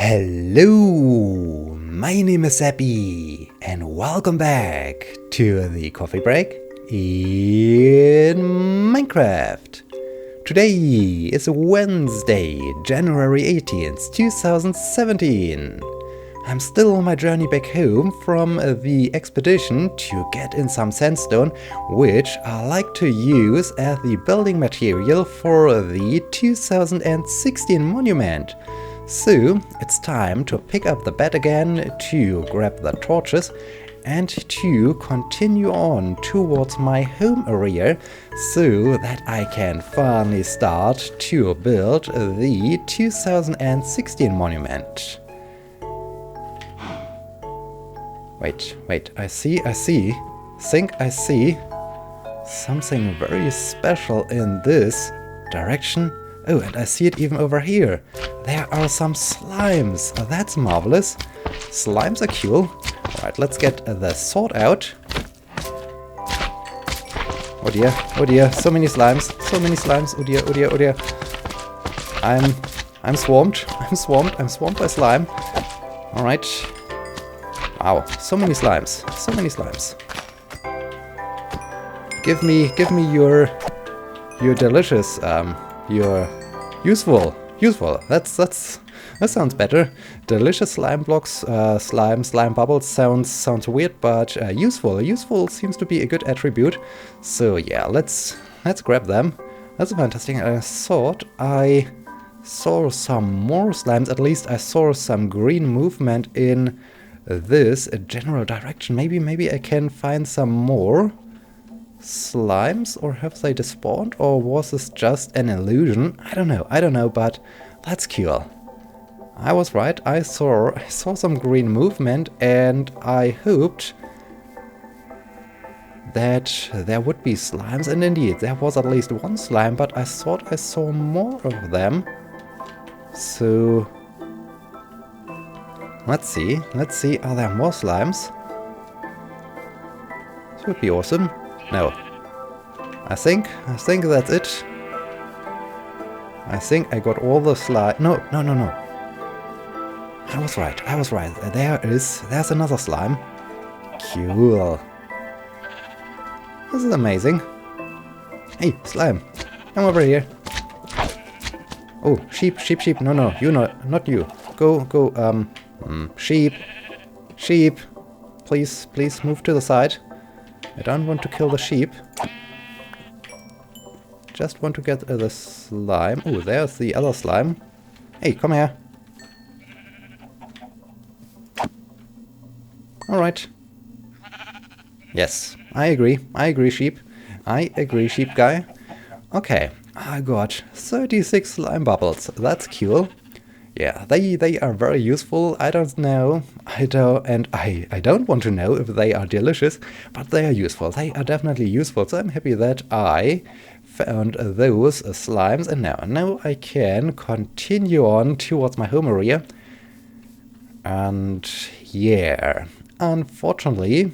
Hello, my name is Sebbi, and welcome back to the coffee break in Minecraft. Today is Wednesday, January 18th, 2017. I'm still on my journey back home from the expedition to get in some sandstone, which I like to use as the building material for the 2016 monument. So it's time to pick up the bed again, to grab the torches and to continue on towards my home area so that I can finally start to build the 2016 monument. Wait, I see something very special in this direction. Oh, and I see it even over here. There are some slimes. Oh, that's marvelous. Slimes are cool. Alright, let's get the sword out. Oh dear, so many slimes, oh dear. I'm swamped by slime. Alright. Wow, so many slimes. Give me your delicious, your useful. That sounds better. Delicious slime blocks, slime bubbles sounds weird, but useful seems to be a good attribute. So yeah, let's grab them. That's fantastic. I thought I saw some more slimes. At least I saw some green movement in this general direction. Maybe I can find some more slimes, or have they despawned, or was this just an illusion? I don't know, but that's cool. I was right. I saw some green movement, and I hoped that there would be slimes, and indeed there was at least one slime, but I thought I saw more of them. So let's see, are there more slimes? This would be awesome. No. I think that's it. I think I got all the slime. No. I was right. There's another slime. Cool. This is amazing. Hey, slime. Come over here. Oh, sheep. No, you not you. Go, sheep. Please move to the side. I don't want to kill the sheep. Just want to get the slime. Oh, there's the other slime. Hey, come here. Alright. Yes, I agree, sheep. I agree, sheep guy. Okay, I got 36 slime bubbles. That's cool. Yeah, they are very useful. I don't know. I don't want to know if they are delicious, but they are useful. They are definitely useful. So I'm happy that I found those slimes, and now I can continue on towards my home area. And yeah, unfortunately,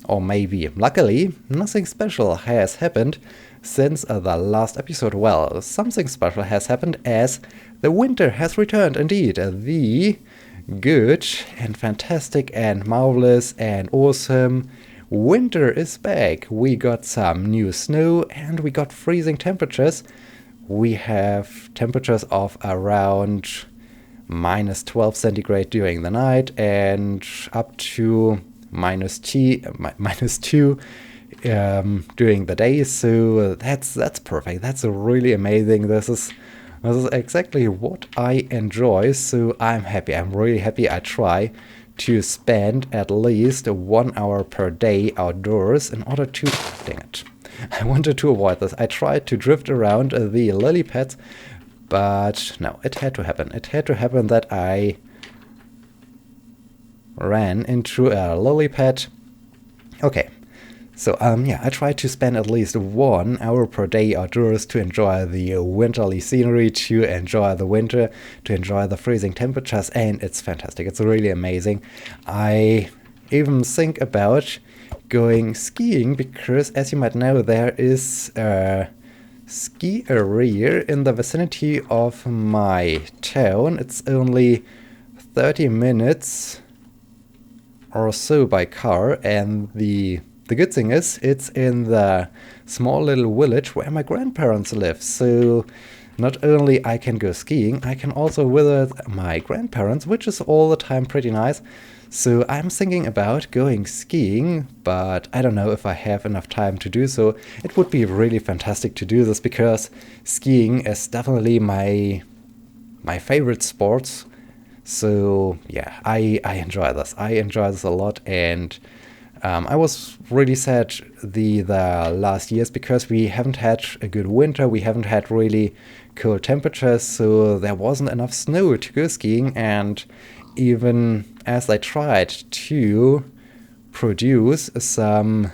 or maybe luckily, nothing special has happened since the last episode. Well, something special has happened, as the winter has returned indeed. The good and fantastic and marvelous and awesome winter is back. We got some new snow and we got freezing temperatures. We have temperatures of around -12 centigrade during the night and up to -2 during the day. So that's perfect. That's really amazing. This is exactly what I enjoy. So I'm happy. I'm really happy. I try to spend at least 1 hour per day outdoors in order to... Dang it. I wanted to avoid this. I tried to drift around the lily pads, but no, it had to happen. It had to happen that I ran into a lily pad. Okay. So, yeah, I try to spend at least 1 hour per day outdoors to enjoy the winterly scenery, to enjoy the winter, to enjoy the freezing temperatures, and it's fantastic. It's really amazing. I even think about going skiing because, as you might know, there is a ski area in the vicinity of my town. It's only 30 minutes or so by car, and the good thing is it's in the small little village where my grandparents live. So not only I can go skiing, I can also visit my grandparents, which is all the time pretty nice. So I'm thinking about going skiing, but I don't know if I have enough time to do so. It would be really fantastic to do this because skiing is definitely my favorite sports. So yeah, I enjoy this. I enjoy this a lot, and I was really sad the last years because we haven't had a good winter. We haven't had really cold temperatures, so there wasn't enough snow to go skiing. And even as I tried to produce some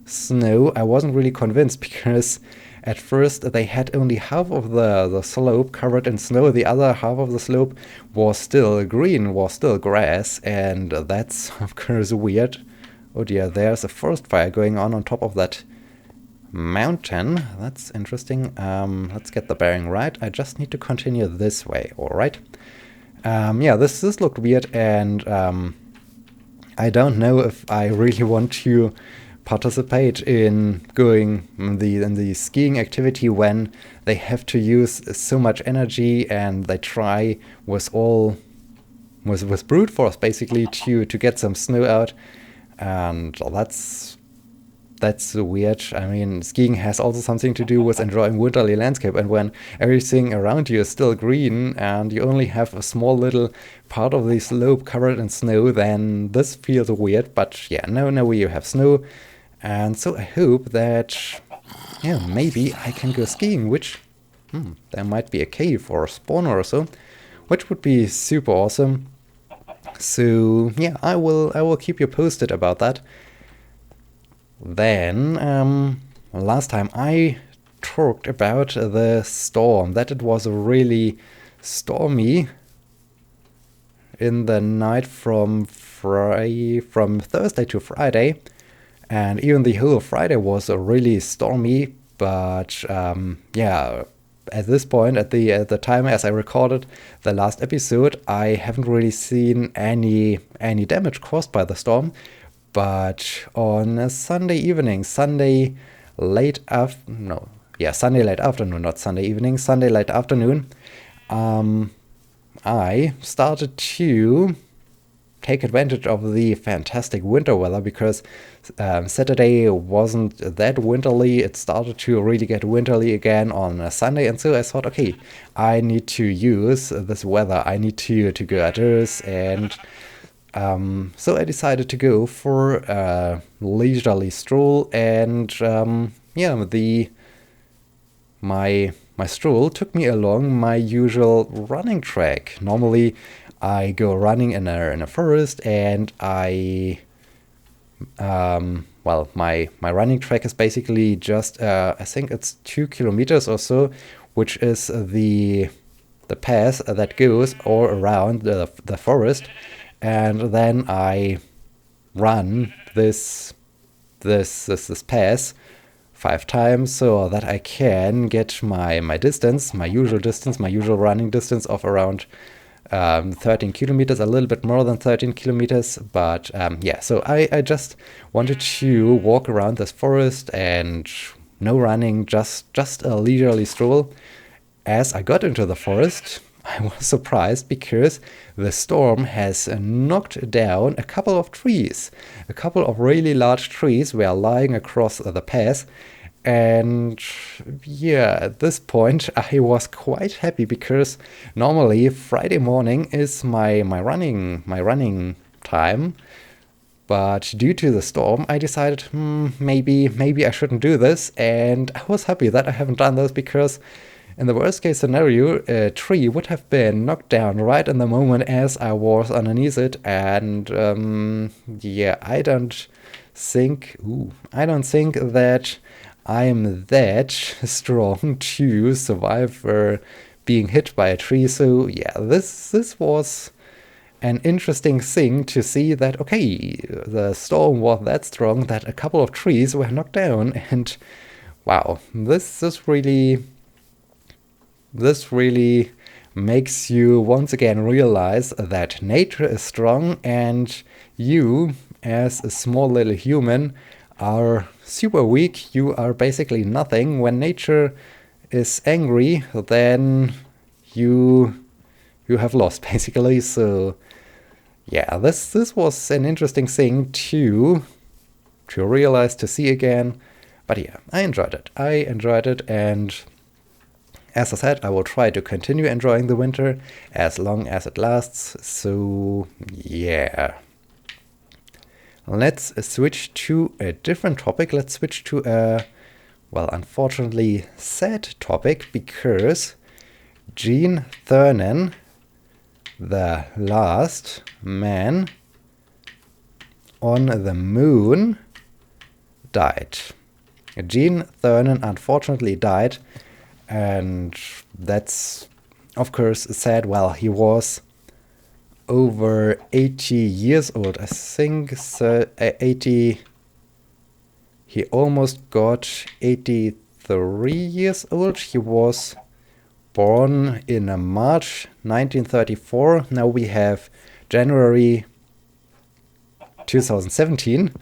snow, I wasn't really convinced because at first they had only half of the slope covered in snow. The other half of the slope was still green, was still grass, and that's of course weird. Oh dear, there's a forest fire going on top of that mountain. That's interesting. Let's get the bearing right. I just need to continue this way, alright? Yeah, this looked weird, and I don't know if I really want to participate in going in the skiing activity when they have to use so much energy and they try with brute force basically to get some snow out, and that's weird. I mean, skiing has also something to do with enjoying winterly landscape, and when everything around you is still green and you only have a small little part of the slope covered in snow, then this feels weird. But yeah, now we have snow, and so I hope that, yeah, maybe I can go skiing, which, there might be a cave or a spawner or so, which would be super awesome. So yeah, I will keep you posted about that. Then, last time I talked about the storm, that it was really stormy in the night from Thursday to Friday, and even the whole Friday was really stormy. But yeah, at this point, at the time as I recorded the last episode, I haven't really seen any damage caused by the storm. But on a Sunday late afternoon, not Sunday evening, Sunday late afternoon, I started to take advantage of the fantastic winter weather because Saturday wasn't that winterly. It started to really get winterly again on a Sunday, and so I thought, okay, I need to use this weather. I need to go outdoors, and so I decided to go for a leisurely stroll, and yeah, my stroll took me along my usual running track. Normally, I go running in a forest, and my running track is basically just I think it's 2 kilometers or so, which is the path that goes all around the forest. And then I run this pass 5 times so that I can get my usual running distance of around 13 kilometers, a little bit more than 13 kilometers. But yeah, so I just wanted to walk around this forest and no running, just a leisurely stroll. As I got into the forest, I was surprised because the storm has knocked down a couple of trees. A couple of really large trees were lying across the path. And yeah, at this point I was quite happy because normally Friday morning is my running time. But due to the storm, I decided maybe I shouldn't do this. And I was happy that I haven't done this because in the worst case scenario, a tree would have been knocked down right in the moment as I was underneath it, and yeah, I don't think that I'm that strong to survive being hit by a tree. So yeah, this was an interesting thing to see that, okay, the storm was that strong that a couple of trees were knocked down, and wow, this really makes you once again realize that nature is strong and you, as a small little human, are super weak. You are basically nothing. When nature is angry, then you have lost, basically. So yeah, this was an interesting thing to realize, to see again. But yeah, I enjoyed it, and as I said, I will try to continue enjoying the winter as long as it lasts. So yeah. Let's switch to a different topic. Let's switch to a, well, unfortunately sad topic, because Cernan, the last man on the moon, died. Cernan unfortunately died, and that's of course sad. Well, he was over 80 years old, I think. So 80. He almost got 83 years old. He was born in March 1934. Now we have January 2017.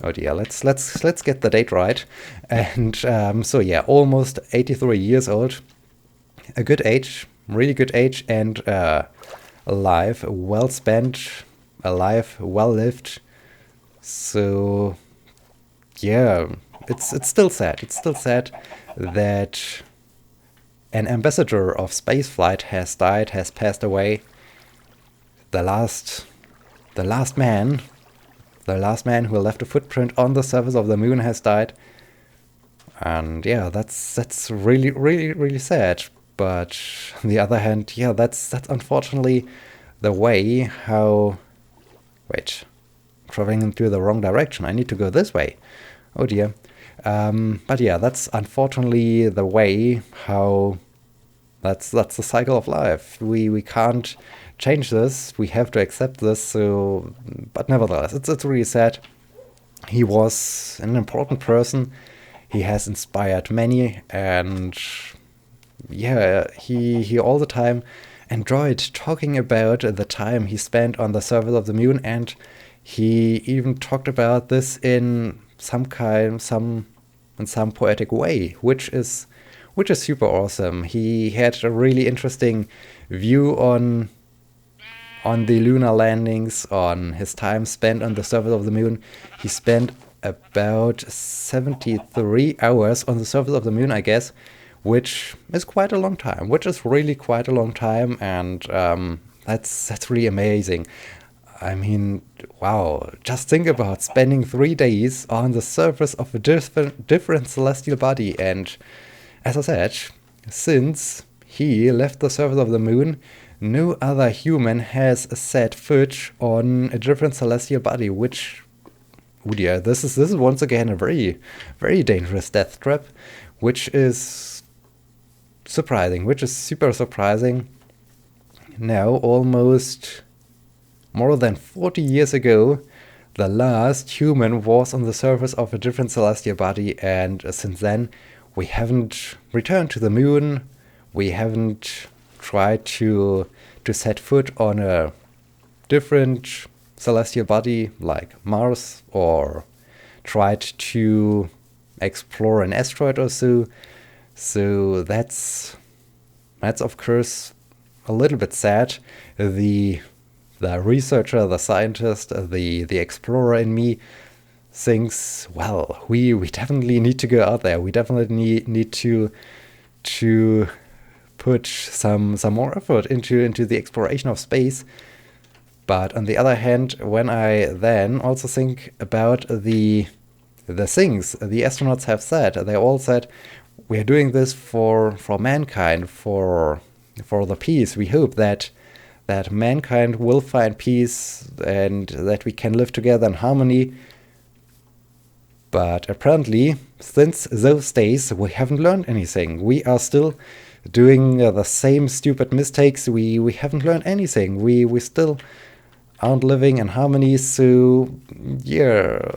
Oh dear, let's get the date right. And so yeah, almost 83 years old. A good age, really good age, and a life well spent, a life well lived. So yeah, it's still sad. It's still sad that an ambassador of spaceflight has died, has passed away. The last man who left a footprint on the surface of the moon has died. And yeah, that's really, really, really sad. But on the other hand, yeah, that's unfortunately the way how... Wait, traveling into the wrong direction. I need to go this way. Oh dear. But yeah, that's unfortunately the way how... That's the cycle of life. We can't change this. We have to accept this. So, but nevertheless, it's really sad. He was an important person. He has inspired many, and yeah, he all the time enjoyed talking about the time he spent on the surface of the moon, and he even talked about this in some poetic way, which is super awesome. He had a really interesting view on the lunar landings, on his time spent on the surface of the moon. He spent about 73 hours on the surface of the moon, I guess, which is quite a long time, which is really quite a long time, and that's really amazing. I mean, wow, just think about spending 3 days on the surface of a different celestial body. And as I said, since he left the surface of the moon, no other human has set foot on a different celestial body, which, oh dear, this is once again a very, very dangerous death trap, which is surprising, which is super surprising. Now, almost more than 40 years ago, the last human was on the surface of a different celestial body, and since then, we haven't returned to the moon. We haven't tried to set foot on a different celestial body like Mars, or tried to explore an asteroid or so. So that's of course a little bit sad. The researcher, the scientist, the explorer in me thinks, well, we definitely need to go out there. We definitely need to put some more effort into the exploration of space. But on the other hand, when I then also think about the things the astronauts have said, they all said, we are doing this for mankind, for the peace. We hope that mankind will find peace and that we can live together in harmony. But apparently, since those days, we haven't learned anything. We are still doing the same stupid mistakes. We haven't learned anything. We still aren't living in harmony. So yeah,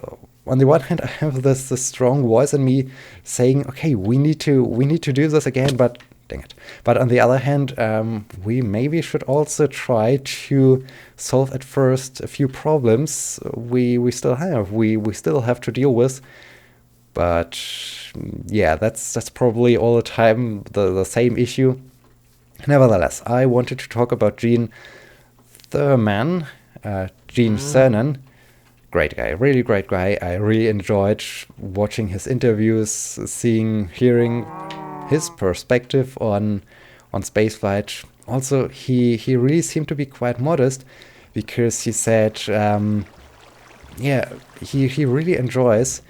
on the one hand, I have this strong voice in me saying, okay, we need to do this again, but Dang it. But on the other hand, we maybe should also try to solve at first a few problems we still have. We still have to deal with. But yeah, that's probably all the time the same issue. Nevertheless, I wanted to talk about Gene Cernan. Great guy, really great guy. I really enjoyed watching his interviews, hearing his perspective on spaceflight. Also, he really seemed to be quite modest, because he said, yeah, he really enjoys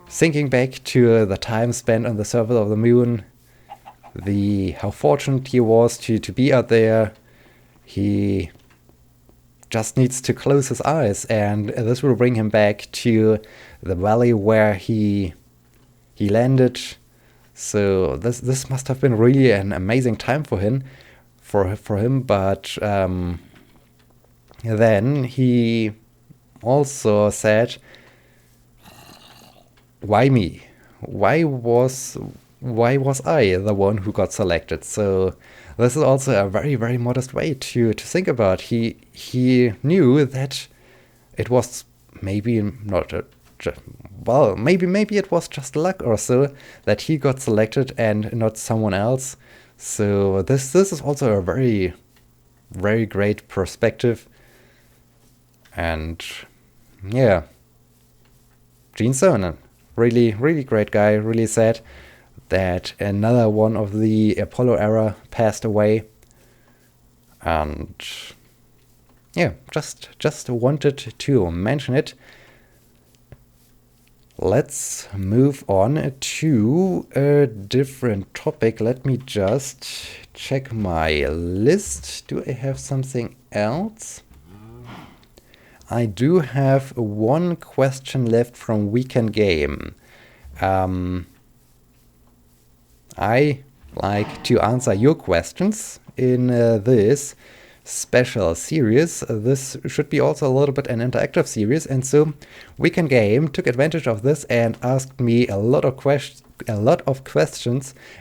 thinking back to the time spent on the surface of the moon, how fortunate he was to be out there. He just needs to close his eyes, and this will bring him back to the valley where he landed. So this must have been really an amazing time for him. But then he also said, "Why me? Why was I the one who got selected?" So this is also a very, very modest way to think about. He knew that it was maybe not maybe it was just luck or so that he got selected and not someone else. So this is also a very, very great perspective. And yeah, Gene Cernan, really, really great guy. Really sad that another one of the Apollo era passed away. And yeah, just wanted to mention it. Let's move on to a different topic. Let me just check my list. Do I have something else? I do have one question left from Weekend Game. I like to answer your questions in this special series. This should be also a little bit an interactive series, and so Weekend Game took advantage of this and asked me a lot of questions,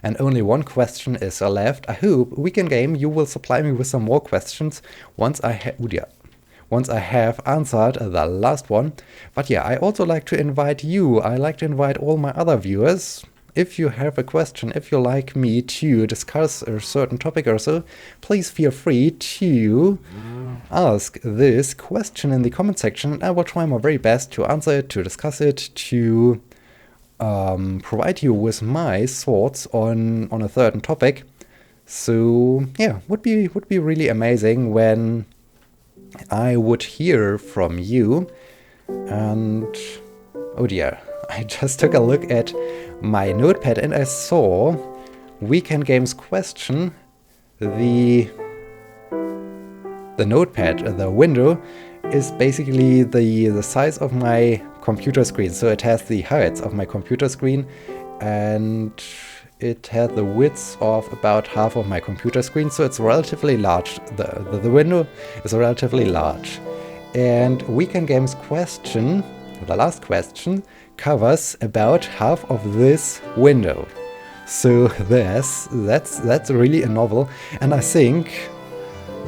and only one question is left. I hope, Weekend Game, you will supply me with some more questions once I have answered the last one. But yeah, I also like to invite you. I like to invite all my other viewers. If you have a question, if you like me to discuss a certain topic or so, please feel free to ask this question in the comment section, and I will try my very best to answer it, to discuss it, to provide you with my thoughts on a certain topic. So yeah, would be really amazing when I would hear from you. And oh dear, I just took a look at my notepad and I saw Weekend Game's question. The notepad, the window, is basically the size of my computer screen. So it has the height of my computer screen, and it has the width of about half of my computer screen. So it's relatively large. The window is relatively large. And Weekend Game's question, the last question, covers about half of this window. So that's really a novel, and I think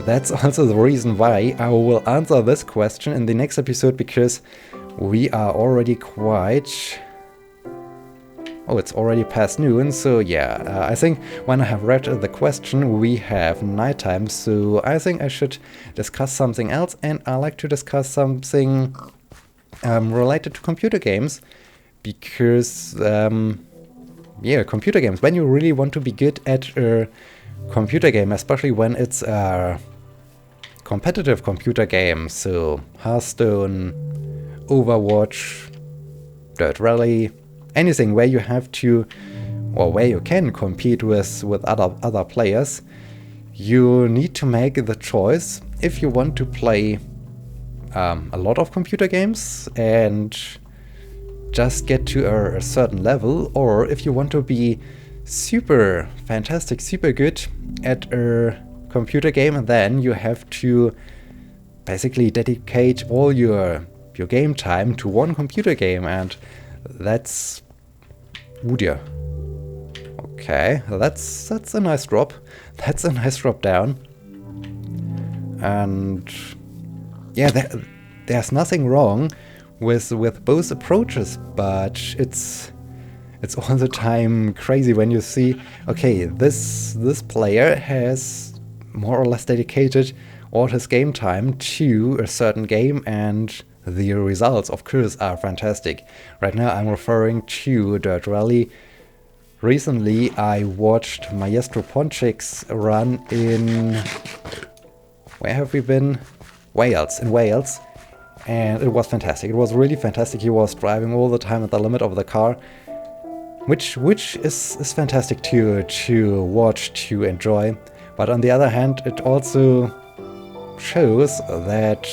that's also the reason why I will answer this question in the next episode, because we are already quite... Oh, it's already past noon, so yeah, I think when I have read the question, we have nighttime, so I think I should discuss something else, and I like to discuss something related to computer games, because, yeah, computer games, when you really want to be good at a computer game, especially when it's a competitive computer game, so Hearthstone, Overwatch, Dirt Rally, anything where you have to, or where you can compete with other players, you need to make the choice if you want to play a lot of computer games and just get to a certain level, or if you want to be super fantastic, super good at a computer game, and then you have to basically dedicate all your game time to one computer game, and that's... Oh dear. Okay, that's a nice drop. That's a nice drop down. And yeah, there's nothing wrong with both approaches, but it's all the time crazy when you see, okay, this player has more or less dedicated all his game time to a certain game, and the results, of course, are fantastic. Right now I'm referring to Dirt Rally. Recently I watched Maestro Ponchik's run in... where have we been? Wales, in Wales. And it was fantastic. It was really fantastic. He was driving all the time at the limit of the car, which is fantastic to watch, to enjoy. But on the other hand, it also shows that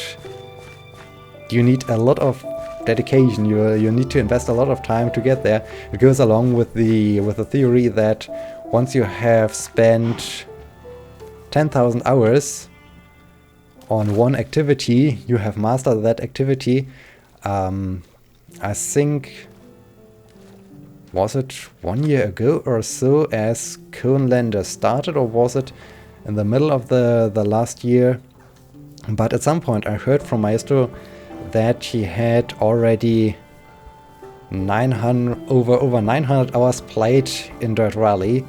you need a lot of dedication. You need to invest a lot of time to get there. It goes along with the theory that once you have spent 10,000 hours on one activity, you have mastered that activity. I think, was it 1 year ago or so as Coneländer started, or was it in the middle of the last year? But at some point I heard from Maestro that he had already 900 over 900 hours played in Dirt Rally,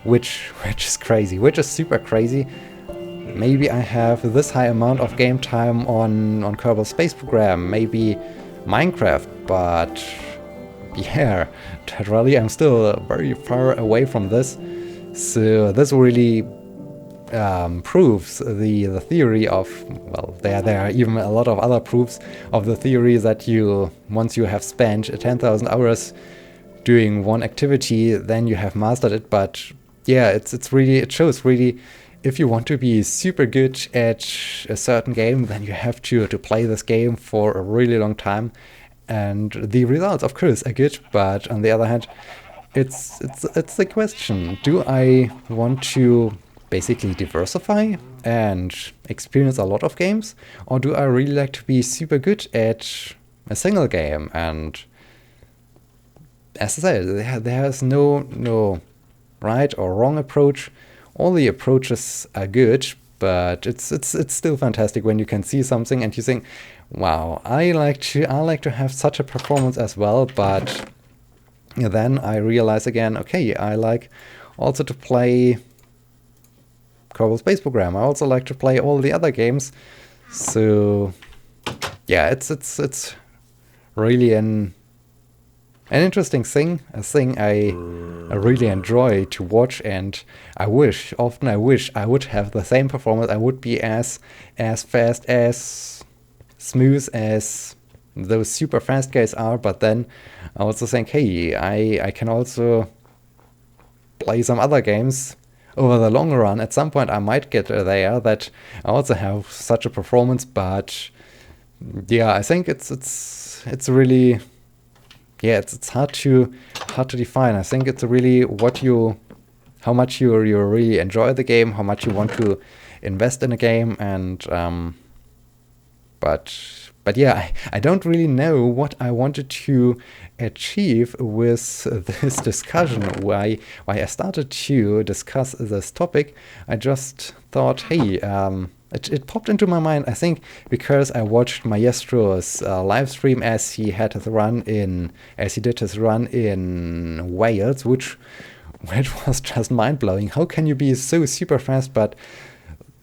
which is crazy, which is super crazy. Maybe I have this high amount of game time on Kerbal Space Program, maybe Minecraft, but yeah, Dirt Rally, I'm still very far away from this. So this really proves the theory of, well, there are even a lot of other proofs of the theory that once you have spent 10,000 hours doing one activity, then you have mastered it. But yeah, it shows really, if you want to be super good at a certain game, then you have to play this game for a really long time. And the results, of course, are good, but on the other hand, it's the question: do I want to basically diversify and experience a lot of games, or do I really like to be super good at a single game? And as I said, there's no right or wrong approach. All the approaches are good, but it's still fantastic when you can see something and you think, wow, I like to have such a performance as well. But then I realize again, okay, I like also to play Kerbal Space Program. I also like to play all the other games. So yeah, it's really an interesting thing, a thing I really enjoy to watch, and often I wish I would have the same performance. I would be as fast, as smooth as those super fast guys are, but then I also think, hey, I can also play some other games over the long run. At some point I might get there that I also have such a performance, but yeah, I think it's really, yeah, it's hard to define. I think it's really how much you really enjoy the game, how much you want to invest in a game, and but yeah, I don't really know what I wanted to achieve with this discussion, why I started to discuss this topic. I just thought, hey, it popped into my mind, I think, because I watched Maestro's live stream as he did his run in Wales, which was just mind-blowing. How can you be so super fast, but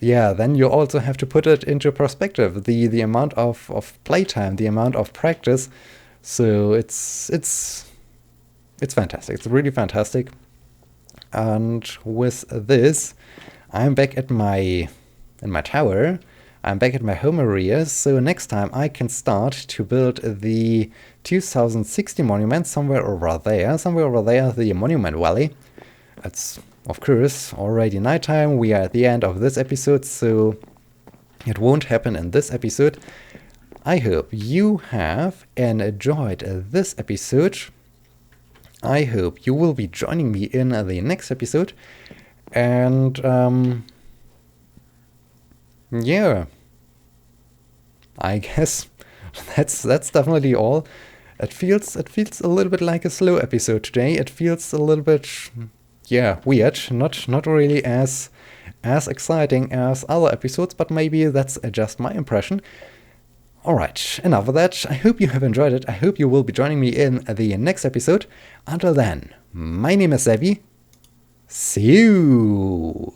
yeah, then you also have to put it into perspective, the amount of playtime, the amount of practice. So it's fantastic. It's really fantastic. And with this, I'm back in my tower. I'm back at my home area. So next time I can start to build the 2060 monument somewhere over there, the Monument Valley. It's, of course, already nighttime. We are at the end of this episode, so it won't happen in this episode. I hope you have enjoyed this episode. I hope you will be joining me in the next episode. And yeah, I guess that's definitely all. It feels a little bit like a slow episode today. It feels a little bit, yeah, weird. Not really as exciting as other episodes, but maybe that's just my impression. Alright, enough of that. I hope you have enjoyed it. I hope you will be joining me in the next episode. Until then, my name is Sebbi. See you!